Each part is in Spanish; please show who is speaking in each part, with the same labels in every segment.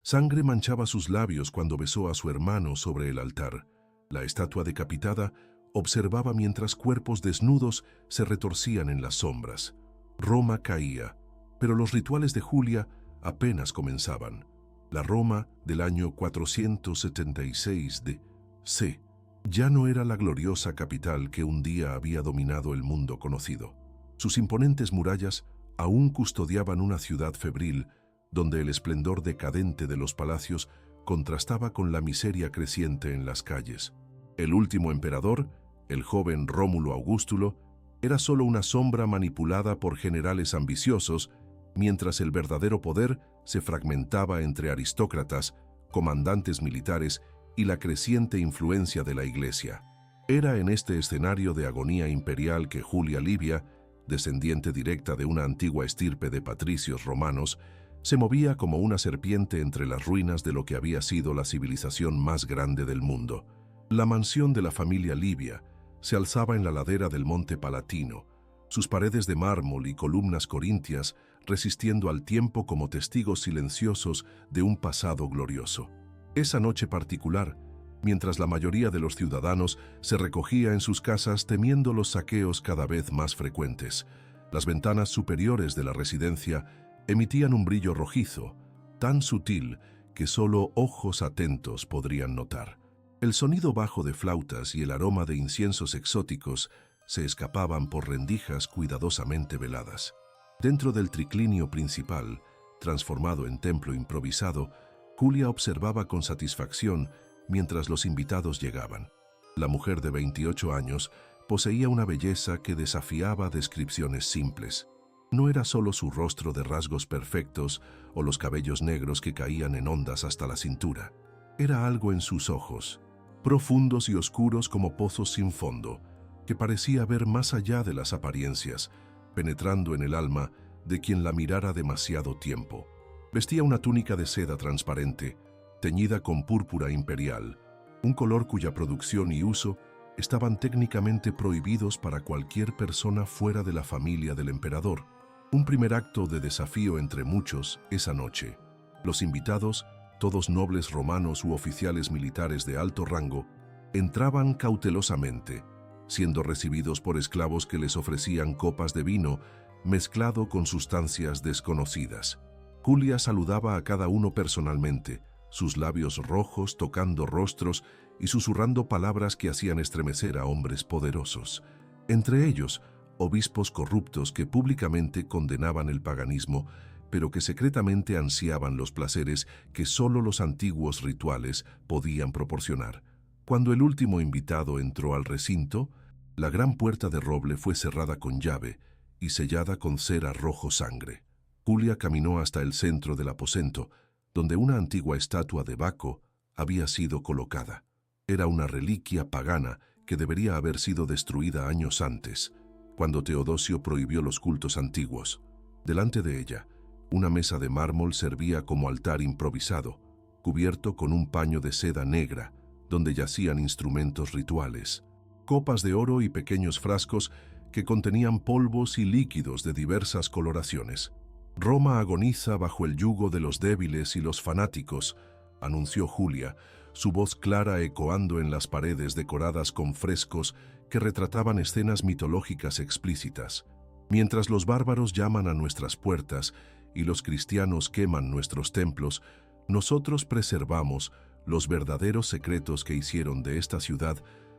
Speaker 1: Sangre manchaba sus labios cuando besó a su hermano sobre el altar. La estatua decapitada observaba mientras cuerpos desnudos se retorcían en las sombras. Roma caía, pero los rituales de Julia apenas comenzaban. La Roma del año 476 d.C. ya no era la gloriosa capital que un día había dominado el mundo conocido. Sus imponentes murallas aún custodiaban una ciudad febril, donde el esplendor decadente de los palacios contrastaba con la miseria creciente en las calles. El último emperador, el joven Rómulo Augustulo, era solo una sombra manipulada por generales ambiciosos, mientras el verdadero poder se fragmentaba entre aristócratas, comandantes militares y la creciente influencia de la Iglesia. Era en este escenario de agonía imperial que Julia Livia, descendiente directa de una antigua estirpe de patricios romanos, se movía como una serpiente entre las ruinas de lo que había sido la civilización más grande del mundo. La mansión de la familia Livia se alzaba en la ladera del monte Palatino, sus paredes de mármol y columnas corintias resistiendo al tiempo como testigos silenciosos de un pasado glorioso. Esa noche particular, mientras la mayoría de los ciudadanos se recogía en sus casas temiendo los saqueos cada vez más frecuentes, las ventanas superiores de la residencia emitían un brillo rojizo, tan sutil que solo ojos atentos podrían notar. El sonido bajo de flautas y el aroma de inciensos exóticos se escapaban por rendijas cuidadosamente veladas. Dentro del triclinio principal, transformado en templo improvisado, Julia observaba con satisfacción mientras los invitados llegaban. La mujer de 28 años poseía una belleza que desafiaba descripciones simples. No era solo su rostro de rasgos perfectos o los cabellos negros que caían en ondas hasta la cintura. Era algo en sus ojos, profundos y oscuros como pozos sin fondo, que parecía ver más allá de las apariencias, penetrando en el alma de quien la mirara demasiado tiempo. Vestía una túnica de seda transparente, teñida con púrpura imperial, un color cuya producción y uso estaban técnicamente prohibidos para cualquier persona fuera de la familia del emperador. Un primer acto de desafío entre muchos esa noche. Los invitados, todos nobles romanos u oficiales militares de alto rango, entraban cautelosamente, siendo recibidos por esclavos que les ofrecían copas de vino mezclado con sustancias desconocidas. Julia saludaba a cada uno personalmente, sus labios rojos tocando rostros y susurrando palabras que hacían estremecer a hombres poderosos. Entre ellos, obispos corruptos que públicamente condenaban el paganismo, pero que secretamente ansiaban los placeres que solo los antiguos rituales podían proporcionar. Cuando el último invitado entró al recinto, la gran puerta de roble fue cerrada con llave y sellada con cera rojo sangre. Julia caminó hasta el centro del aposento, donde una antigua estatua de Baco había sido colocada. Era una reliquia pagana que debería haber sido destruida años antes, cuando Teodosio prohibió los cultos antiguos. Delante de ella, una mesa de mármol servía como altar improvisado, cubierto con un paño de seda negra, donde yacían instrumentos rituales, copas de oro y pequeños frascos que contenían polvos y líquidos de diversas coloraciones. Roma agoniza bajo el yugo de los débiles y los fanáticos, anunció Julia, su voz clara ecoando en las paredes decoradas con frescos que retrataban escenas mitológicas explícitas. Mientras los bárbaros llaman a nuestras puertas y los cristianos queman nuestros templos, nosotros preservamos los verdaderos secretos que hicieron de esta ciudad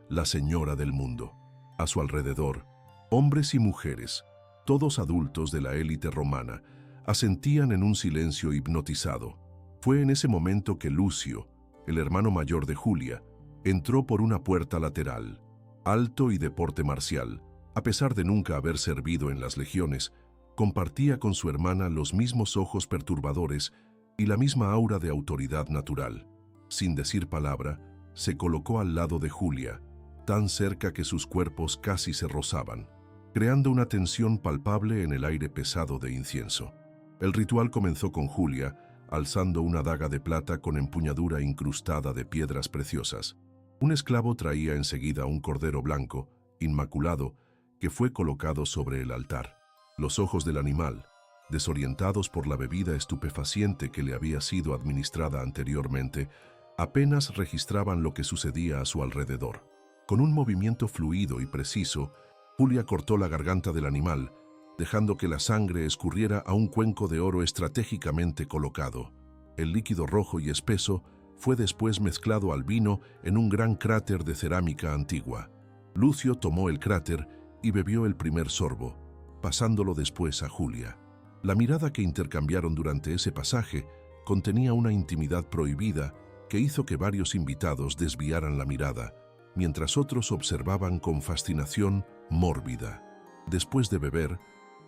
Speaker 1: la señora del mundo. A su alrededor, hombres y mujeres, todos adultos de la élite romana, asentían en un silencio hipnotizado. Fue en ese momento que Lucio, el hermano mayor de Julia, entró por una puerta lateral, alto y de porte marcial. A pesar de nunca haber servido en las legiones, compartía con su hermana los mismos ojos perturbadores y la misma aura de autoridad natural. Sin decir palabra, se colocó al lado de Julia, tan cerca que sus cuerpos casi se rozaban, creando una tensión palpable en el aire pesado de incienso. El ritual comenzó con Julia, alzando una daga de plata con empuñadura incrustada de piedras preciosas. Un esclavo traía enseguida un cordero blanco, inmaculado, que fue colocado sobre el altar. Los ojos del animal, desorientados por la bebida estupefaciente que le había sido administrada anteriormente, apenas registraban lo que sucedía a su alrededor. Con un movimiento fluido y preciso, Julia cortó la garganta del animal, dejando que la sangre escurriera a un cuenco de oro estratégicamente colocado. El líquido rojo y espeso fue después mezclado al vino en un gran cráter de cerámica antigua. Lucio tomó el cráter y bebió el primer sorbo, pasándolo después a Julia. La mirada que intercambiaron durante ese pasaje contenía una intimidad prohibida que hizo que varios invitados desviaran la mirada, mientras otros observaban con fascinación mórbida. Después de beber,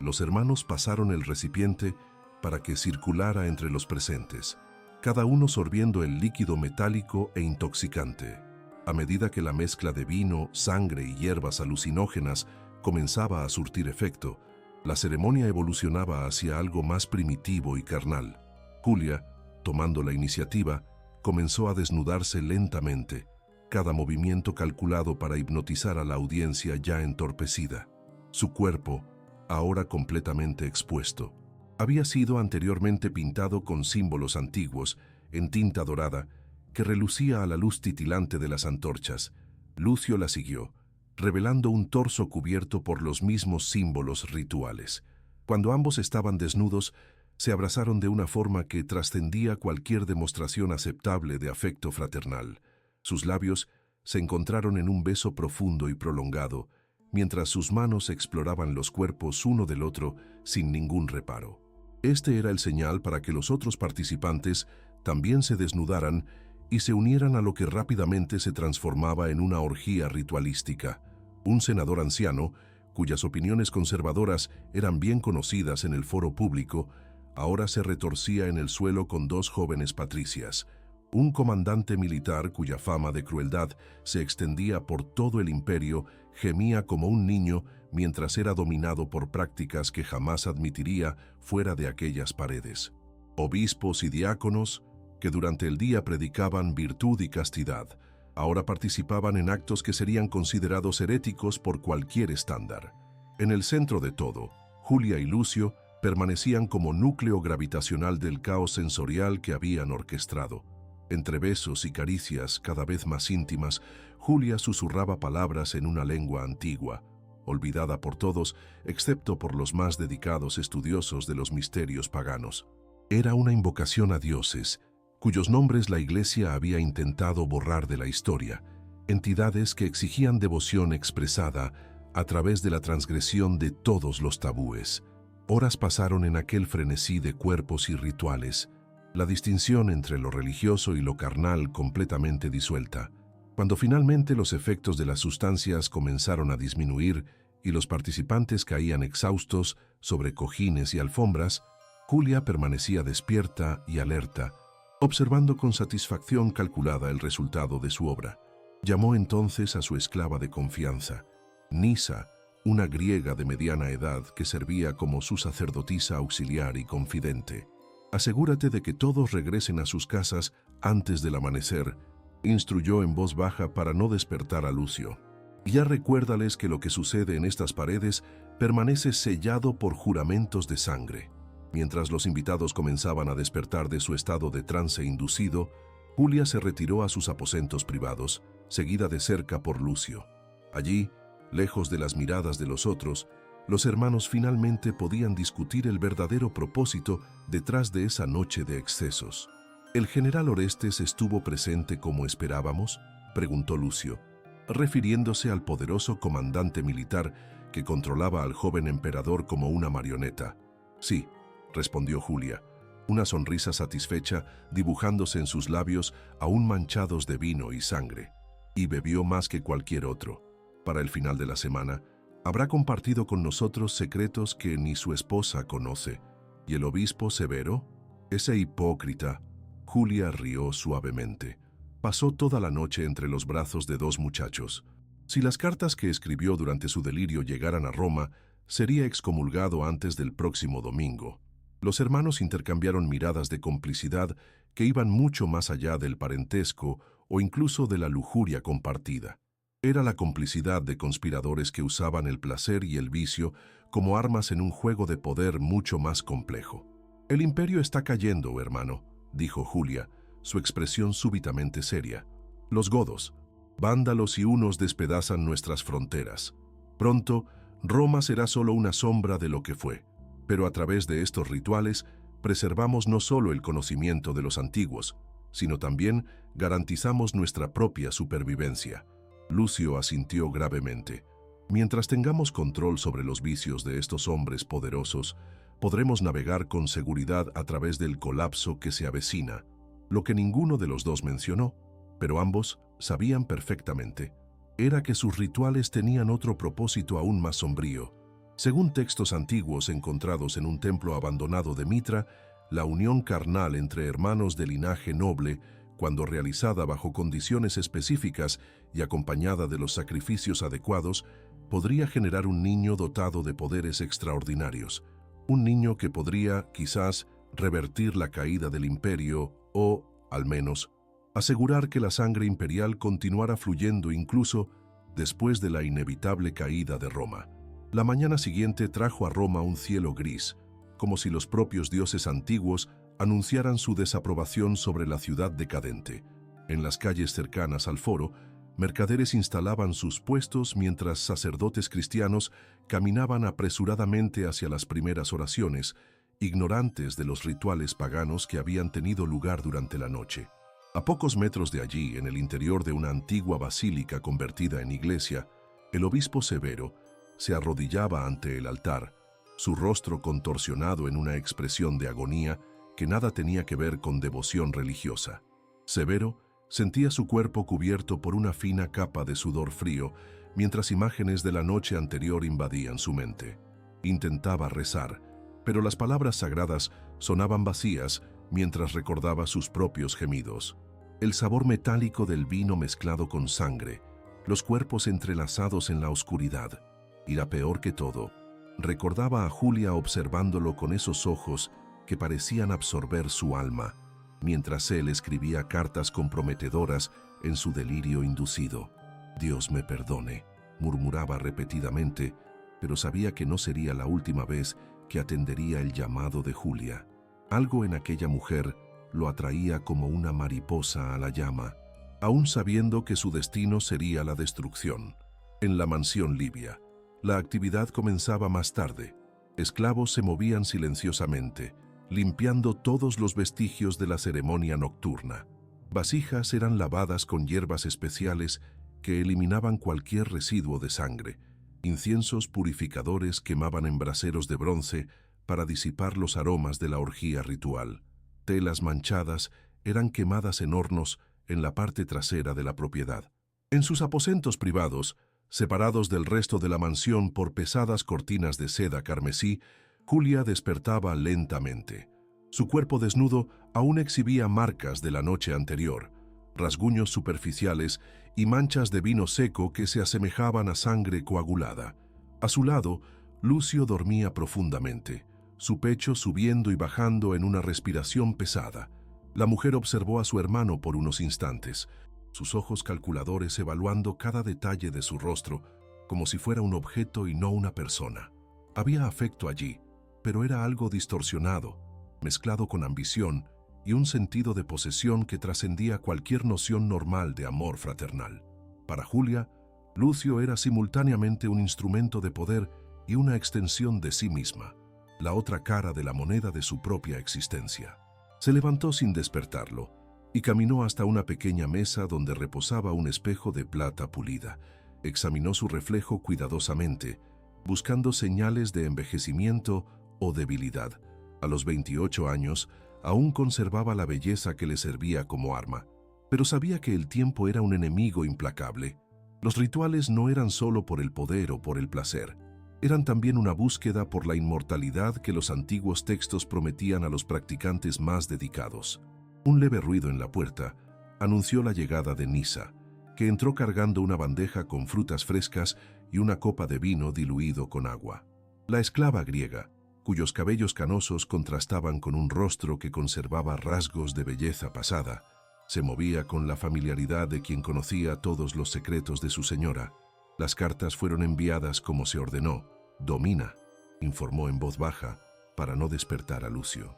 Speaker 1: los hermanos pasaron el recipiente para que circulara entre los presentes, cada uno sorbiendo el líquido metálico e intoxicante. A medida que la mezcla de vino, sangre y hierbas alucinógenas comenzaba a surtir efecto, la ceremonia evolucionaba hacia algo más primitivo y carnal. Julia, tomando la iniciativa, comenzó a desnudarse lentamente, cada movimiento calculado para hipnotizar a la audiencia ya entorpecida. Su cuerpo, ahora completamente expuesto, había sido anteriormente pintado con símbolos antiguos, en tinta dorada, que relucía a la luz titilante de las antorchas. Lucio la siguió, revelando un torso cubierto por los mismos símbolos rituales. Cuando ambos estaban desnudos, se abrazaron de una forma que trascendía cualquier demostración aceptable de afecto fraternal. Sus labios se encontraron en un beso profundo y prolongado, mientras sus manos exploraban los cuerpos uno del otro sin ningún reparo. Este era el señal para que los otros participantes también se desnudaran y se unieran a lo que rápidamente se transformaba en una orgía ritualística. Un senador anciano, cuyas opiniones conservadoras eran bien conocidas en el foro público, ahora se retorcía en el suelo con dos jóvenes patricias. Un comandante militar cuya fama de crueldad se extendía por todo el imperio gemía como un niño mientras era dominado por prácticas que jamás admitiría fuera de aquellas paredes. Obispos y diáconos, que durante el día predicaban virtud y castidad, ahora participaban en actos que serían considerados heréticos por cualquier estándar. En el centro de todo, Julia y Lucio permanecían como núcleo gravitacional del caos sensorial que habían orquestado. Entre besos y caricias cada vez más íntimas, Julia susurraba palabras en una lengua antigua, olvidada por todos, excepto por los más dedicados estudiosos de los misterios paganos. Era una invocación a dioses, cuyos nombres la Iglesia había intentado borrar de la historia, entidades que exigían devoción expresada a través de la transgresión de todos los tabúes. Horas pasaron en aquel frenesí de cuerpos y rituales, la distinción entre lo religioso y lo carnal completamente disuelta. Cuando finalmente los efectos de las sustancias comenzaron a disminuir y los participantes caían exhaustos sobre cojines y alfombras, Julia permanecía despierta y alerta, observando con satisfacción calculada el resultado de su obra. Llamó entonces a su esclava de confianza, Nisa, una griega de mediana edad que servía como su sacerdotisa auxiliar y confidente. «Asegúrate de que todos regresen a sus casas antes del amanecer», instruyó en voz baja para no despertar a Lucio. «Y ya recuérdales que lo que sucede en estas paredes permanece sellado por juramentos de sangre». Mientras los invitados comenzaban a despertar de su estado de trance inducido, Julia se retiró a sus aposentos privados, seguida de cerca por Lucio. Allí, lejos de las miradas de los otros, los hermanos finalmente podían discutir el verdadero propósito detrás de esa noche de excesos. ¿El general Orestes estuvo presente como esperábamos?, preguntó Lucio, refiriéndose al poderoso comandante militar que controlaba al joven emperador como una marioneta. «Sí», respondió Julia, una sonrisa satisfecha dibujándose en sus labios aún manchados de vino y sangre. «Y bebió más que cualquier otro. Para el final de la semana, habrá compartido con nosotros secretos que ni su esposa conoce. ¿Y el obispo Severo? Ese hipócrita». Julia rió suavemente. Pasó toda la noche entre los brazos de dos muchachos. Si las cartas que escribió durante su delirio llegaran a Roma, sería excomulgado antes del próximo domingo. Los hermanos intercambiaron miradas de complicidad que iban mucho más allá del parentesco o incluso de la lujuria compartida. Era la complicidad de conspiradores que usaban el placer y el vicio como armas en un juego de poder mucho más complejo. «El imperio está cayendo, hermano», dijo Julia, su expresión súbitamente seria. «Los godos, vándalos y hunos despedazan nuestras fronteras. Pronto, Roma será solo una sombra de lo que fue, pero a través de estos rituales preservamos no solo el conocimiento de los antiguos, sino también garantizamos nuestra propia supervivencia». Lucio asintió gravemente. «Mientras tengamos control sobre los vicios de estos hombres poderosos, podremos navegar con seguridad a través del colapso que se avecina», lo que ninguno de los dos mencionó, pero ambos sabían perfectamente, era que sus rituales tenían otro propósito aún más sombrío. Según textos antiguos encontrados en un templo abandonado de Mitra, la unión carnal entre hermanos de linaje noble, cuando realizada bajo condiciones específicas y acompañada de los sacrificios adecuados, podría generar un niño dotado de poderes extraordinarios. Un niño que podría, quizás, revertir la caída del imperio o, al menos, asegurar que la sangre imperial continuara fluyendo incluso después de la inevitable caída de Roma. La mañana siguiente trajo a Roma un cielo gris, como si los propios dioses antiguos anunciaran su desaprobación sobre la ciudad decadente. En las calles cercanas al foro, mercaderes instalaban sus puestos mientras sacerdotes cristianos caminaban apresuradamente hacia las primeras oraciones, ignorantes de los rituales paganos que habían tenido lugar durante la noche. A pocos metros de allí, en el interior de una antigua basílica convertida en iglesia, el obispo Severo se arrodillaba ante el altar, su rostro contorsionado en una expresión de agonía que nada tenía que ver con devoción religiosa. Severo sentía su cuerpo cubierto por una fina capa de sudor frío, mientras imágenes de la noche anterior invadían su mente. Intentaba rezar, pero las palabras sagradas sonaban vacías mientras recordaba sus propios gemidos. El sabor metálico del vino mezclado con sangre, los cuerpos entrelazados en la oscuridad, y la peor que todo, recordaba a Julia observándolo con esos ojos que parecían absorber su alma, mientras él escribía cartas comprometedoras en su delirio inducido. «Dios me perdone», murmuraba repetidamente, pero sabía que no sería la última vez que atendería el llamado de Julia. Algo en aquella mujer lo atraía como una mariposa a la llama, aún sabiendo que su destino sería la destrucción. En la mansión libia, la actividad comenzaba más tarde. Esclavos se movían silenciosamente, limpiando todos los vestigios de la ceremonia nocturna. Vasijas eran lavadas con hierbas especiales que eliminaban cualquier residuo de sangre. Inciensos purificadores quemaban en braseros de bronce para disipar los aromas de la orgía ritual. Telas manchadas eran quemadas en hornos en la parte trasera de la propiedad. En sus aposentos privados, separados del resto de la mansión por pesadas cortinas de seda carmesí, Julia despertaba lentamente. Su cuerpo desnudo aún exhibía marcas de la noche anterior, rasguños superficiales y manchas de vino seco que se asemejaban a sangre coagulada. A su lado, Lucio dormía profundamente, su pecho subiendo y bajando en una respiración pesada. La mujer observó a su hermano por unos instantes, sus ojos calculadores evaluando cada detalle de su rostro, como si fuera un objeto y no una persona. Había afecto allí, pero era algo distorsionado, mezclado con ambición y un sentido de posesión que trascendía cualquier noción normal de amor fraternal. Para Julia, Lucio era simultáneamente un instrumento de poder y una extensión de sí misma, la otra cara de la moneda de su propia existencia. Se levantó sin despertarlo y caminó hasta una pequeña mesa donde reposaba un espejo de plata pulida. Examinó su reflejo cuidadosamente, buscando señales de envejecimiento o debilidad. A los 28 años, aún conservaba la belleza que le servía como arma, pero sabía que el tiempo era un enemigo implacable. Los rituales no eran solo por el poder o por el placer, eran también una búsqueda por la inmortalidad que los antiguos textos prometían a los practicantes más dedicados. Un leve ruido en la puerta anunció la llegada de Nisa, que entró cargando una bandeja con frutas frescas y una copa de vino diluido con agua. La esclava griega, cuyos cabellos canosos contrastaban con un rostro que conservaba rasgos de belleza pasada, Se movía con la familiaridad de quien conocía todos los secretos de su señora. Las cartas fueron enviadas como se ordenó. Domina, informó en voz baja, para no despertar a Lucio.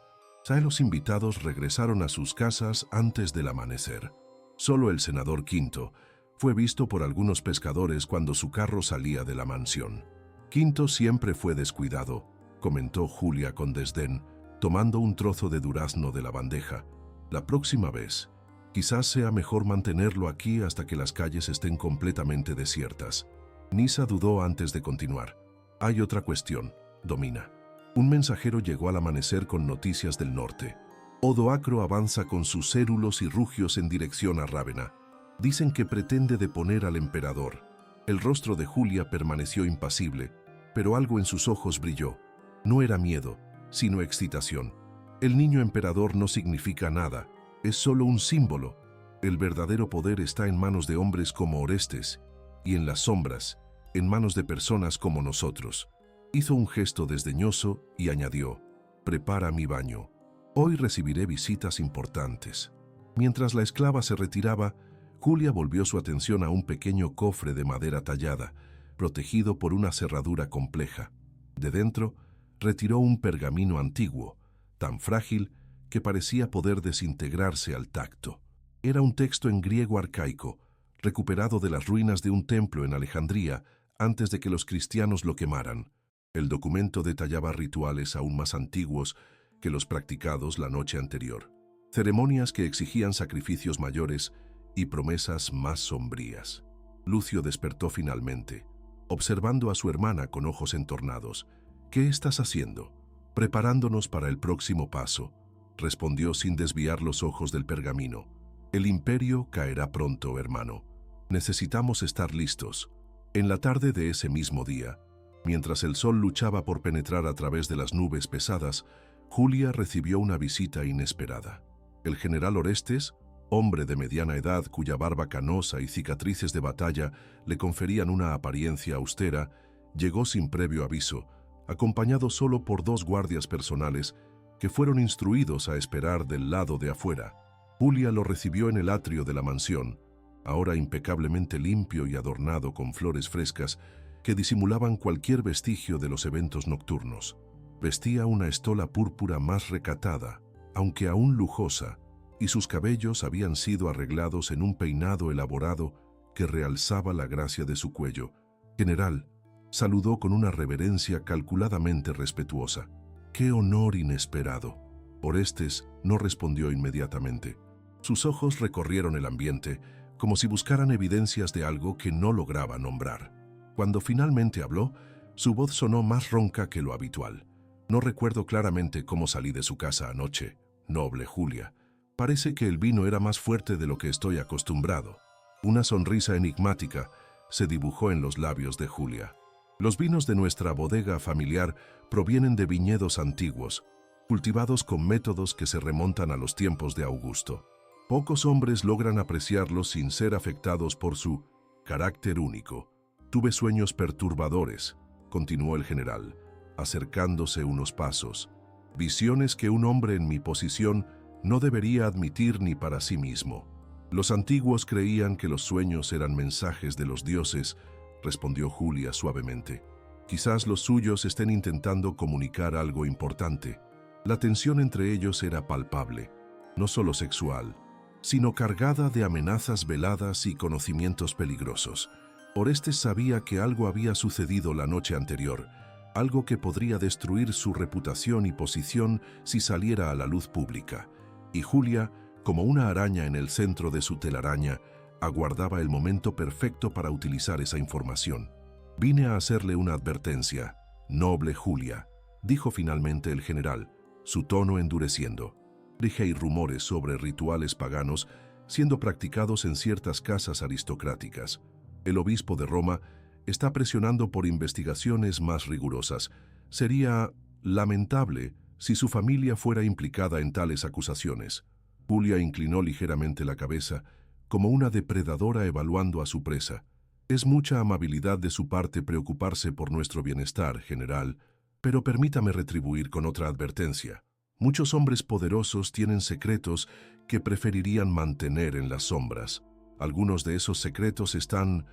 Speaker 1: Los invitados regresaron a sus casas antes del amanecer. Solo el senador Quinto fue visto por algunos pescadores cuando su carro salía de la mansión. Quinto siempre fue descuidado, comentó Julia con desdén, tomando un trozo de durazno de la bandeja. La próxima vez, quizás sea mejor mantenerlo aquí hasta que las calles estén completamente desiertas. Nisa dudó antes de continuar. Hay otra cuestión, Domina. Un mensajero llegó al amanecer con noticias del norte. Odoacro avanza con sus cérulos y rugios en dirección a Rávena. Dicen que pretende deponer al emperador. El rostro de Julia permaneció impasible, pero algo en sus ojos brilló. No era miedo, sino excitación. El niño emperador no significa nada, es solo un símbolo. El verdadero poder está en manos de hombres como Orestes, y en las sombras, en manos de personas como nosotros. Hizo un gesto desdeñoso y añadió, «Prepara mi baño. Hoy recibiré visitas importantes». Mientras la esclava se retiraba, Julia volvió su atención a un pequeño cofre de madera tallada, protegido por una cerradura compleja. De dentro, retiró un pergamino antiguo, tan frágil que parecía poder desintegrarse al tacto. Era un texto en griego arcaico, recuperado de las ruinas de un templo en Alejandría antes de que los cristianos lo quemaran. El documento detallaba rituales aún más antiguos que los practicados la noche anterior, ceremonias que exigían sacrificios mayores y promesas más sombrías. Lucio despertó finalmente, observando a su hermana con ojos entornados. «¿Qué estás haciendo?» «Preparándonos para el próximo paso», respondió sin desviar los ojos del pergamino. «El imperio caerá pronto, hermano. Necesitamos estar listos». En la tarde de ese mismo día, mientras el sol luchaba por penetrar a través de las nubes pesadas, Julia recibió una visita inesperada. El general Orestes, hombre de mediana edad cuya barba canosa y cicatrices de batalla le conferían una apariencia austera, llegó sin previo aviso, acompañado solo por 2 guardias personales que fueron instruidos a esperar del lado de afuera. Julia lo recibió en el atrio de la mansión, ahora impecablemente limpio y adornado con flores frescas que disimulaban cualquier vestigio de los eventos nocturnos. Vestía una estola púrpura más recatada, aunque aún lujosa, y sus cabellos habían sido arreglados en un peinado elaborado que realzaba la gracia de su cuello. «General», saludó con una reverencia calculadamente respetuosa. «¡Qué honor inesperado!». Orestes no respondió inmediatamente. Sus ojos recorrieron el ambiente, como si buscaran evidencias de algo que no lograba nombrar. Cuando finalmente habló, su voz sonó más ronca que lo habitual. «No recuerdo claramente cómo salí de su casa anoche, noble Julia. Parece que el vino era más fuerte de lo que estoy acostumbrado». Una sonrisa enigmática se dibujó en los labios de Julia. «Los vinos de nuestra bodega familiar provienen de viñedos antiguos, cultivados con métodos que se remontan a los tiempos de Augusto. Pocos hombres logran apreciarlos sin ser afectados por su carácter único. Tuve sueños perturbadores», continuó el general, acercándose unos pasos. «Visiones que un hombre en mi posición no debería admitir ni para sí mismo». «Los antiguos creían que los sueños eran mensajes de los dioses», respondió Julia suavemente. «Quizás los suyos estén intentando comunicar algo importante». La tensión entre ellos era palpable, no solo sexual, sino cargada de amenazas veladas y conocimientos peligrosos. Orestes sabía que algo había sucedido la noche anterior, algo que podría destruir su reputación y posición si saliera a la luz pública. Y Julia, como una araña en el centro de su telaraña, aguardaba el momento perfecto para utilizar esa información. «Vine a hacerle una advertencia, noble Julia», dijo finalmente el general, su tono endureciendo. «Hay rumores sobre rituales paganos siendo practicados en ciertas casas aristocráticas. El obispo de Roma está presionando por investigaciones más rigurosas. Sería lamentable si su familia fuera implicada en tales acusaciones». Julia inclinó ligeramente la cabeza, como una depredadora evaluando a su presa. «Es mucha amabilidad de su parte preocuparse por nuestro bienestar, general, pero permítame retribuir con otra advertencia. Muchos hombres poderosos tienen secretos que preferirían mantener en las sombras. Algunos de esos secretos están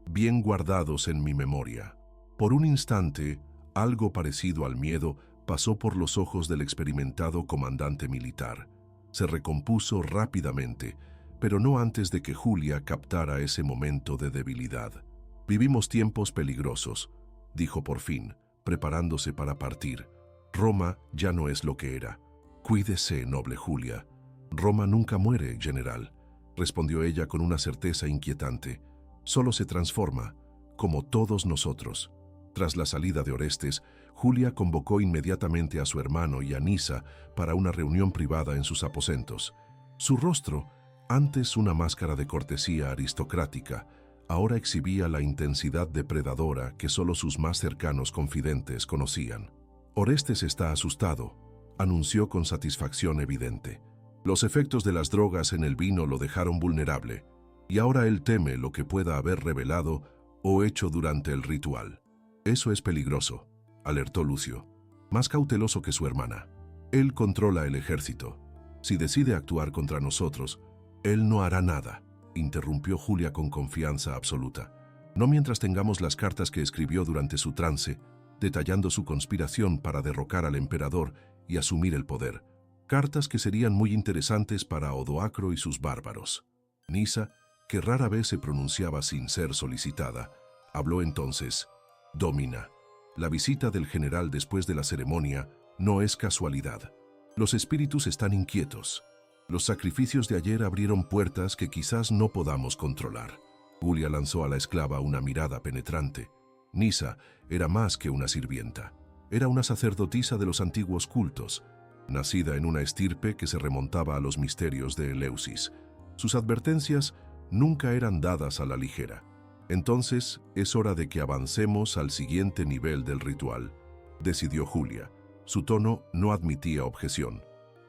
Speaker 1: bien guardados en mi memoria. Por un instante, algo parecido al miedo pasó por los ojos del experimentado comandante militar. Se recompuso rápidamente, pero no antes de que Julia captara ese momento de debilidad. «Vivimos tiempos peligrosos», dijo por fin, preparándose para partir. «Roma ya no es lo que era». «Cuídese, noble Julia». «Roma nunca muere, general», respondió ella con una certeza inquietante. «Solo se transforma, como todos nosotros». Tras la salida de Orestes, Julia convocó inmediatamente a su hermano y a Nisa para una reunión privada en sus aposentos. Su rostro, antes una máscara de cortesía aristocrática, ahora exhibía la intensidad depredadora que solo sus más cercanos confidentes conocían. «Orestes está asustado», anunció con satisfacción evidente. «Los efectos de las drogas en el vino lo dejaron vulnerable, y ahora él teme lo que pueda haber revelado o hecho durante el ritual». «Eso es peligroso», alertó Lucio, más cauteloso que su hermana. «Él controla el ejército. Si decide actuar contra nosotros, él no hará nada», interrumpió Julia con confianza absoluta. «No mientras tengamos las cartas que escribió durante su trance, detallando su conspiración para derrocar al emperador y asumir el poder. Cartas que serían muy interesantes para Odoacro y sus bárbaros». Nisa, que rara vez se pronunciaba sin ser solicitada, habló entonces. «Domina, la visita del general después de la ceremonia no es casualidad. Los espíritus están inquietos. Los sacrificios de ayer abrieron puertas que quizás no podamos controlar». Julia lanzó a la esclava una mirada penetrante. Nisa era más que una sirvienta. Era una sacerdotisa de los antiguos cultos, nacida en una estirpe que se remontaba a los misterios de Eleusis. Sus advertencias nunca eran dadas a la ligera. «Entonces es hora de que avancemos al siguiente nivel del ritual», decidió Julia. Su tono no admitía objeción.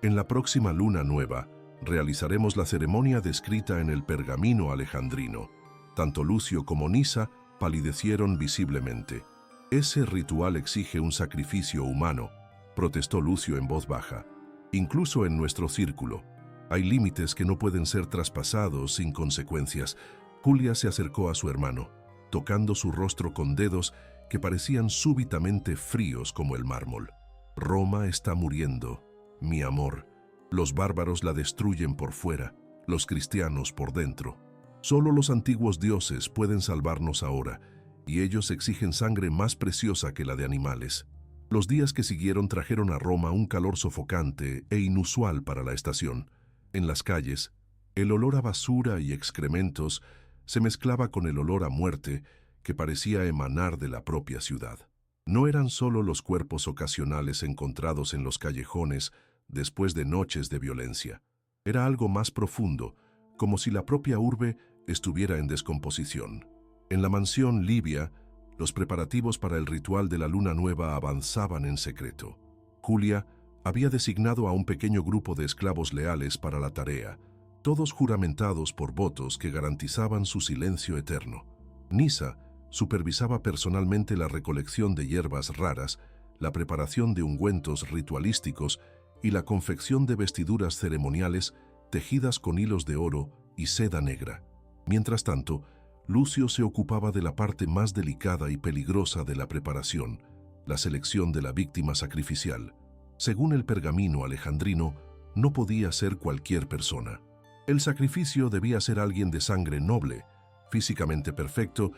Speaker 1: «En la próxima luna nueva, realizaremos la ceremonia descrita en el pergamino alejandrino». Tanto Lucio como Nisa palidecieron visiblemente. «Ese ritual exige un sacrificio humano», protestó Lucio en voz baja. «Incluso en nuestro círculo. Hay límites que no pueden ser traspasados sin consecuencias». Julia se acercó a su hermano, tocando su rostro con dedos que parecían súbitamente fríos como el mármol. «Roma está muriendo, mi amor. Los bárbaros la destruyen por fuera, los cristianos por dentro. Solo los antiguos dioses pueden salvarnos ahora, y ellos exigen sangre más preciosa que la de animales». Los días que siguieron trajeron a Roma un calor sofocante e inusual para la estación. En las calles, el olor a basura y excrementos se mezclaba con el olor a muerte que parecía emanar de la propia ciudad. No eran solo los cuerpos ocasionales encontrados en los callejones después de noches de violencia. Era algo más profundo, como si la propia urbe estuviera en descomposición. En la mansión Livia, los preparativos para el ritual de la luna nueva avanzaban en secreto. Julia había designado a un pequeño grupo de esclavos leales para la tarea, todos juramentados por votos que garantizaban su silencio eterno. Nisa supervisaba personalmente la recolección de hierbas raras, la preparación de ungüentos ritualísticos y la confección de vestiduras ceremoniales tejidas con hilos de oro y seda negra. Mientras tanto, Lucio se ocupaba de la parte más delicada y peligrosa de la preparación, la selección de la víctima sacrificial. Según el pergamino alejandrino, no podía ser cualquier persona. El sacrificio debía ser alguien de sangre noble, físicamente perfecto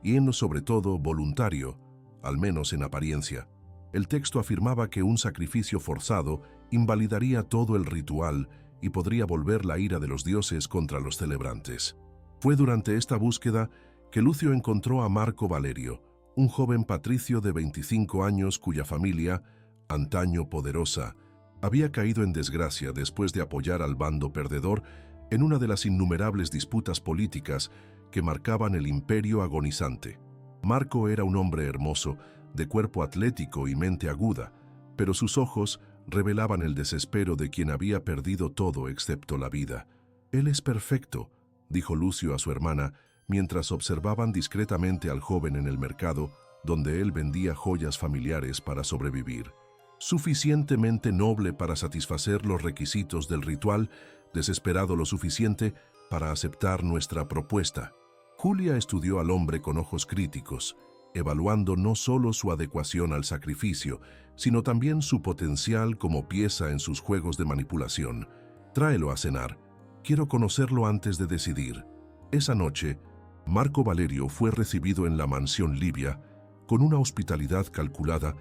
Speaker 1: y, sobre todo, voluntario, al menos en apariencia. El texto afirmaba que un sacrificio forzado invalidaría todo el ritual y podría volver la ira de los dioses contra los celebrantes. Fue durante esta búsqueda que Lucio encontró a Marco Valerio, un joven patricio de 25 años cuya familia, antaño poderosa, había caído en desgracia después de apoyar al bando perdedor en una de las innumerables disputas políticas que marcaban el imperio agonizante. Marco era un hombre hermoso, de cuerpo atlético y mente aguda, pero sus ojos revelaban el desespero de quien había perdido todo excepto la vida. «Él es perfecto», dijo Lucio a su hermana, mientras observaban discretamente al joven en el mercado, donde él vendía joyas familiares para sobrevivir. «Suficientemente noble para satisfacer los requisitos del ritual, desesperado lo suficiente para aceptar nuestra propuesta. Julia estudió al hombre con ojos críticos, evaluando no solo su adecuación al sacrificio, sino también su potencial como pieza en sus juegos de manipulación. Tráelo a cenar. Quiero conocerlo antes de decidir. Esa noche, Marco Valerio fue recibido en la mansión Livia con una hospitalidad calculada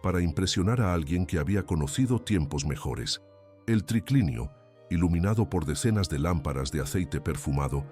Speaker 1: para impresionar a alguien que había conocido tiempos mejores. El triclinio, iluminado por decenas de lámparas de aceite perfumado,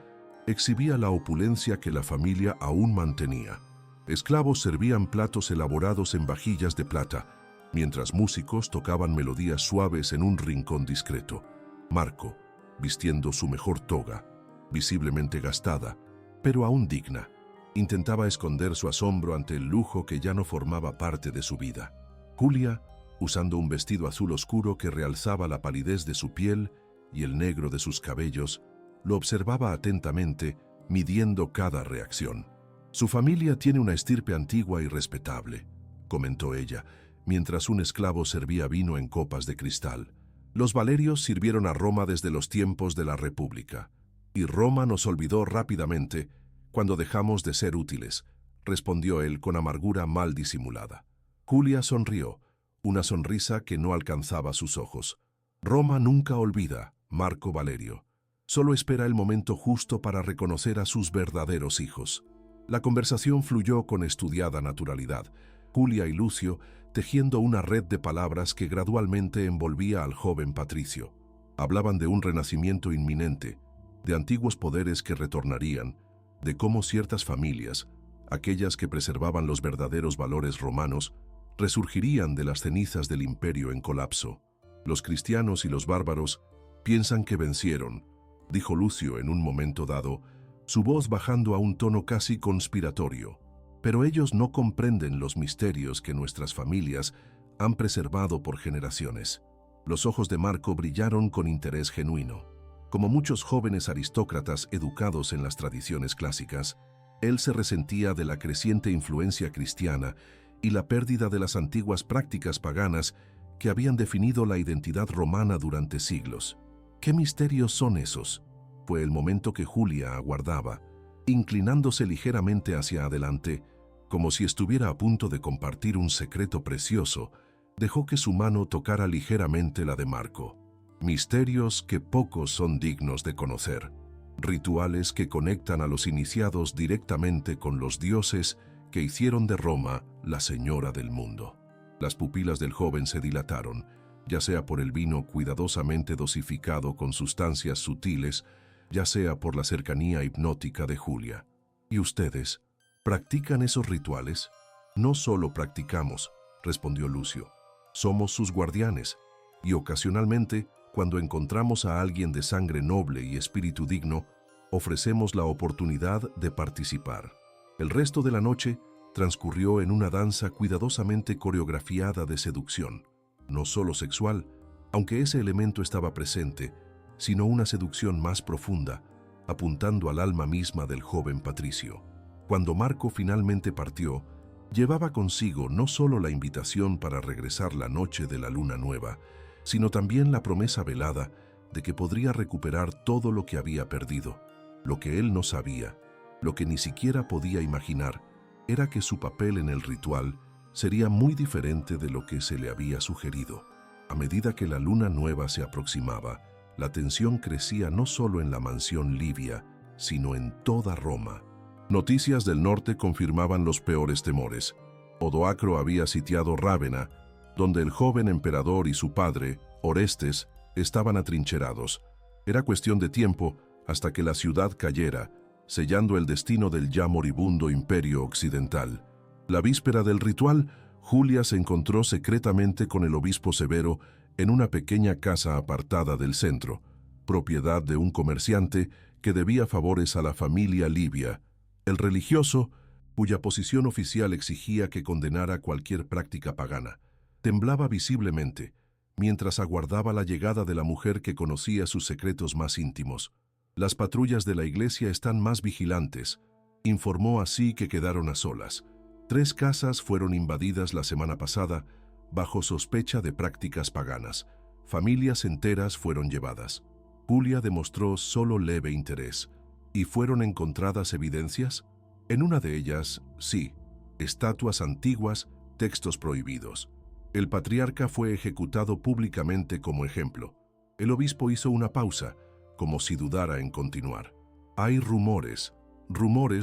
Speaker 1: exhibía la opulencia que la familia aún mantenía. Esclavos servían platos elaborados en vajillas de plata, mientras músicos tocaban melodías suaves en un rincón discreto. Marco, vistiendo su mejor toga, visiblemente gastada, pero aún digna, intentaba esconder su asombro ante el lujo que ya no formaba parte de su vida. Julia, usando un vestido azul oscuro que realzaba la palidez de su piel y el negro de sus cabellos, lo observaba atentamente, midiendo cada reacción. «Su familia tiene una estirpe antigua y respetable», comentó ella, mientras un esclavo servía vino en copas de cristal. «Los Valerios sirvieron a Roma desde los tiempos de la República, y Roma nos olvidó rápidamente cuando dejamos de ser útiles», respondió él con amargura mal disimulada. Julia sonrió, una sonrisa que no alcanzaba sus ojos. «Roma nunca olvida, Marco Valerio. Solo espera el momento justo para reconocer a sus verdaderos hijos». La conversación fluyó con estudiada naturalidad, Julia y Lucio tejiendo una red de palabras que gradualmente envolvía al joven patricio. Hablaban de un renacimiento inminente, de antiguos poderes que retornarían, de cómo ciertas familias, aquellas que preservaban los verdaderos valores romanos, resurgirían de las cenizas del imperio en colapso. «Los cristianos y los bárbaros piensan que vencieron», dijo Lucio en un momento dado, su voz bajando a un tono casi conspiratorio. «Pero ellos no comprenden los misterios que nuestras familias han preservado por generaciones». Los ojos de Marco brillaron con interés genuino. Como muchos jóvenes aristócratas educados en las tradiciones clásicas, él se resentía de la creciente influencia cristiana y la pérdida de las antiguas prácticas paganas que habían definido la identidad romana durante siglos. «¿Qué misterios son esos?», fue el momento que Julia aguardaba, inclinándose ligeramente hacia adelante, como si estuviera a punto de compartir un secreto precioso. Dejó que su mano tocara ligeramente la de Marco. «Misterios que pocos son dignos de conocer. Rituales que conectan a los iniciados directamente con los dioses que hicieron de Roma la señora del mundo». Las pupilas del joven se dilataron, ya sea por el vino cuidadosamente dosificado con sustancias sutiles, ya sea por la cercanía hipnótica de Julia. «¿Y ustedes practican esos rituales?» «No solo practicamos», respondió Lucio. «Somos sus guardianes, y ocasionalmente, cuando encontramos a alguien de sangre noble y espíritu digno, ofrecemos la oportunidad de participar». El resto de la noche transcurrió en una danza cuidadosamente coreografiada de seducción, no solo sexual, aunque ese elemento estaba presente, sino una seducción más profunda, apuntando al alma misma del joven patricio. Cuando Marco finalmente partió, llevaba consigo no solo la invitación para regresar la noche de la luna nueva, sino también la promesa velada de que podría recuperar todo lo que había perdido. Lo que él no sabía, lo que ni siquiera podía imaginar, era que su papel en el ritual sería muy diferente de lo que se le había sugerido. A medida que la luna nueva se aproximaba, la tensión crecía no solo en la mansión Livia, sino en toda Roma. Noticias del norte confirmaban los peores temores. Odoacro había sitiado Rávena, donde el joven emperador y su padre, Orestes, estaban atrincherados. Era cuestión de tiempo hasta que la ciudad cayera, sellando el destino del ya moribundo imperio occidental. La víspera del ritual, Julia se encontró secretamente con el obispo Severo en una pequeña casa apartada del centro, propiedad de un comerciante que debía favores a la familia Livia. El religioso, cuya posición oficial exigía que condenara cualquier práctica pagana, temblaba visiblemente mientras aguardaba la llegada de la mujer que conocía sus secretos más íntimos. «Las patrullas de la iglesia están más vigilantes», informó así que quedaron a solas. 3 casas fueron invadidas la semana pasada bajo sospecha de prácticas paganas. Familias enteras fueron llevadas. Julia demostró solo leve interés. ¿Y fueron encontradas evidencias? En una de ellas, sí, estatuas antiguas, textos prohibidos. El patriarca fue ejecutado públicamente como ejemplo. El obispo hizo una pausa, como si dudara en continuar. Hay rumores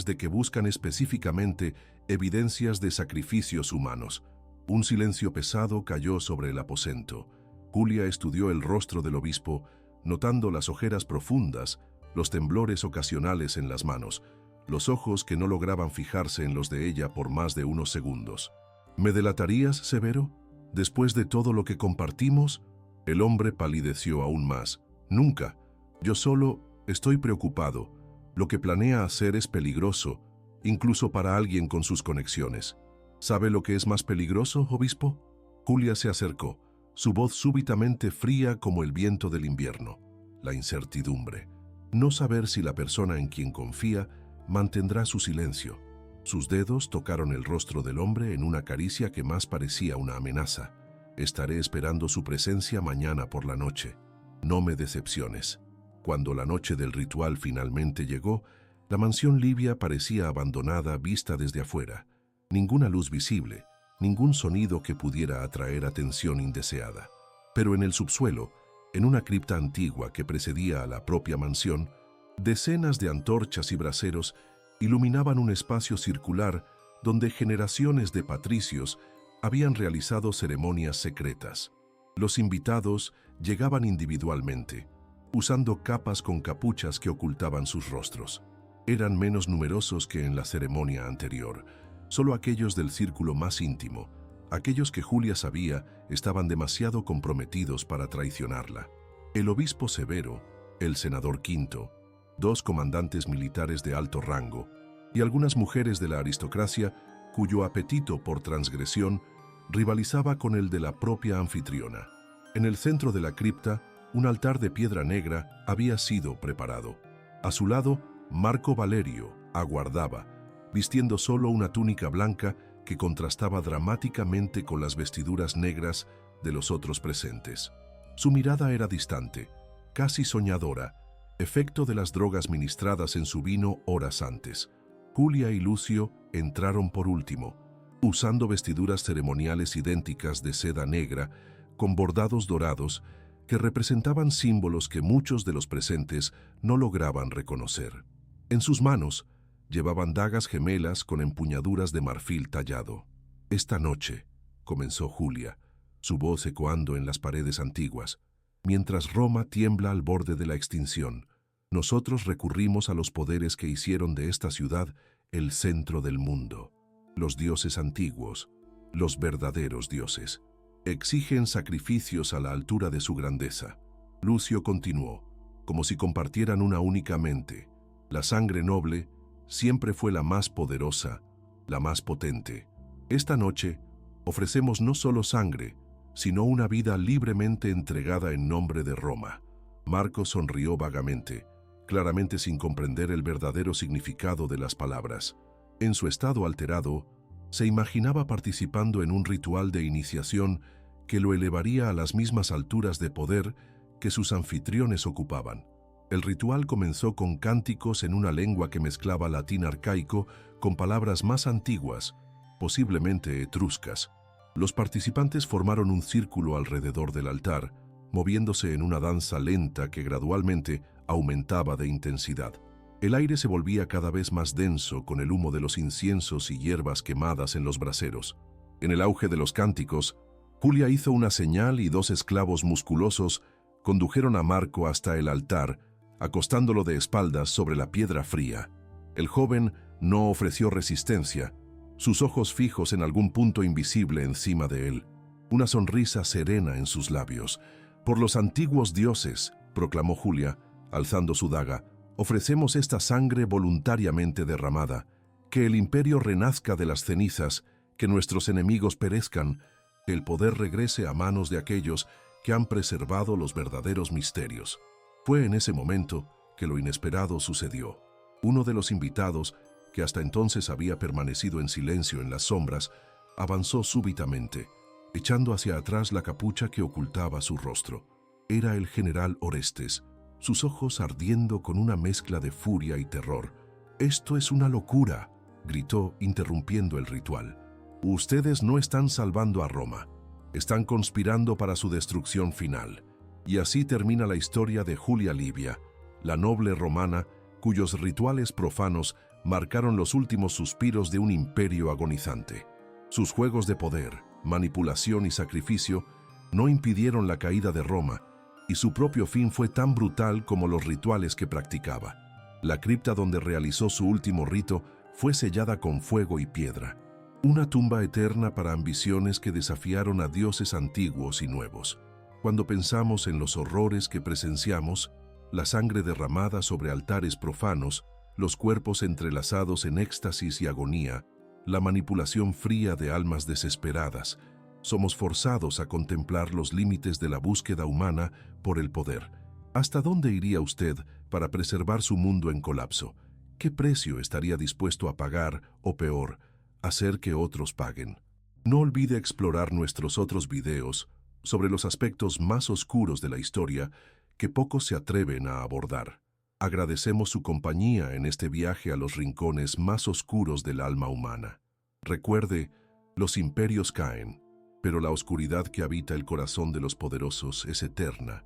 Speaker 1: de que buscan específicamente evidencias de sacrificios humanos. Un silencio pesado cayó sobre el aposento. Julia estudió el rostro del obispo, notando las ojeras profundas, los temblores ocasionales en las manos, los ojos que no lograban fijarse en los de ella por más de unos segundos. ¿Me delatarías, Severo? Después de todo lo que compartimos, el hombre palideció aún más. Nunca. Yo solo estoy preocupado. Lo que planea hacer es peligroso, incluso para alguien con sus conexiones. ¿Sabe lo que es más peligroso, obispo? Julia se acercó, su voz súbitamente fría como el viento del invierno. La incertidumbre. No saber si la persona en quien confía mantendrá su silencio. Sus dedos tocaron el rostro del hombre en una caricia que más parecía una amenaza. Estaré esperando su presencia mañana por la noche. No me decepciones. Cuando la noche del ritual finalmente llegó, la mansión libia parecía abandonada vista desde afuera. Ninguna luz visible, ningún sonido que pudiera atraer atención indeseada. Pero en el subsuelo, en una cripta antigua que precedía a la propia mansión, decenas de antorchas y braseros iluminaban un espacio circular donde generaciones de patricios habían realizado ceremonias secretas. Los invitados llegaban individualmente, usando capas con capuchas que ocultaban sus rostros. Eran menos numerosos que en la ceremonia anterior, solo aquellos del círculo más íntimo, aquellos que Julia sabía estaban demasiado comprometidos para traicionarla. El obispo Severo, el senador Quinto, dos comandantes militares de alto rango y algunas mujeres de la aristocracia cuyo apetito por transgresión rivalizaba con el de la propia anfitriona. En el centro de la cripta, un altar de piedra negra había sido preparado. A su lado, Marco Valerio aguardaba, vistiendo solo una túnica blanca que contrastaba dramáticamente con las vestiduras negras de los otros presentes. Su mirada era distante, casi soñadora, efecto de las drogas ministradas en su vino horas antes. Julia y Lucio entraron por último, usando vestiduras ceremoniales idénticas de seda negra con bordados dorados que representaban símbolos que muchos de los presentes no lograban reconocer. En sus manos llevaban dagas gemelas con empuñaduras de marfil tallado. «Esta noche», comenzó Julia, su voz ecoando en las paredes antiguas, «mientras Roma tiembla al borde de la extinción, nosotros recurrimos a los poderes que hicieron de esta ciudad el centro del mundo. Los dioses antiguos, los verdaderos dioses, exigen sacrificios a la altura de su grandeza». Lucio continuó, como si compartieran una única mente. «La sangre noble siempre fue la más poderosa, la más potente. Esta noche ofrecemos no solo sangre, sino una vida libremente entregada en nombre de Roma». Marco sonrió vagamente, claramente sin comprender el verdadero significado de las palabras. En su estado alterado, se imaginaba participando en un ritual de iniciación que lo elevaría a las mismas alturas de poder que sus anfitriones ocupaban. El ritual comenzó con cánticos en una lengua que mezclaba latín arcaico con palabras más antiguas, posiblemente etruscas. Los participantes formaron un círculo alrededor del altar, moviéndose en una danza lenta que gradualmente aumentaba de intensidad. El aire se volvía cada vez más denso con el humo de los inciensos y hierbas quemadas en los braseros. En el auge de los cánticos, Julia hizo una señal y dos esclavos musculosos condujeron a Marco hasta el altar, acostándolo de espaldas sobre la piedra fría. El joven no ofreció resistencia, sus ojos fijos en algún punto invisible encima de él, una sonrisa serena en sus labios. «Por los antiguos dioses», proclamó Julia, alzando su daga, «ofrecemos esta sangre voluntariamente derramada, que el imperio renazca de las cenizas, que nuestros enemigos perezcan, que el poder regrese a manos de aquellos que han preservado los verdaderos misterios». Fue en ese momento que lo inesperado sucedió. Uno de los invitados, que hasta entonces había permanecido en silencio en las sombras, avanzó súbitamente, echando hacia atrás la capucha que ocultaba su rostro. Era el general Orestes, sus ojos ardiendo con una mezcla de furia y terror. «Esto es una locura», gritó, interrumpiendo el ritual. «Ustedes no están salvando a Roma, están conspirando para su destrucción final». Y así termina la historia de Julia Livia, la noble romana cuyos rituales profanos marcaron los últimos suspiros de un imperio agonizante. Sus juegos de poder, manipulación y sacrificio no impidieron la caída de Roma, y su propio fin fue tan brutal como los rituales que practicaba. La cripta donde realizó su último rito fue sellada con fuego y piedra, una tumba eterna para ambiciones que desafiaron a dioses antiguos y nuevos. Cuando pensamos en los horrores que presenciamos, la sangre derramada sobre altares profanos, los cuerpos entrelazados en éxtasis y agonía, la manipulación fría de almas desesperadas, somos forzados a contemplar los límites de la búsqueda humana por el poder. ¿Hasta dónde iría usted para preservar su mundo en colapso? ¿Qué precio estaría dispuesto a pagar, o peor, hacer que otros paguen? No olvide explorar nuestros otros videos sobre los aspectos más oscuros de la historia que pocos se atreven a abordar. Agradecemos su compañía en este viaje a los rincones más oscuros del alma humana. Recuerde, los imperios caen, pero la oscuridad que habita el corazón de los poderosos es eterna.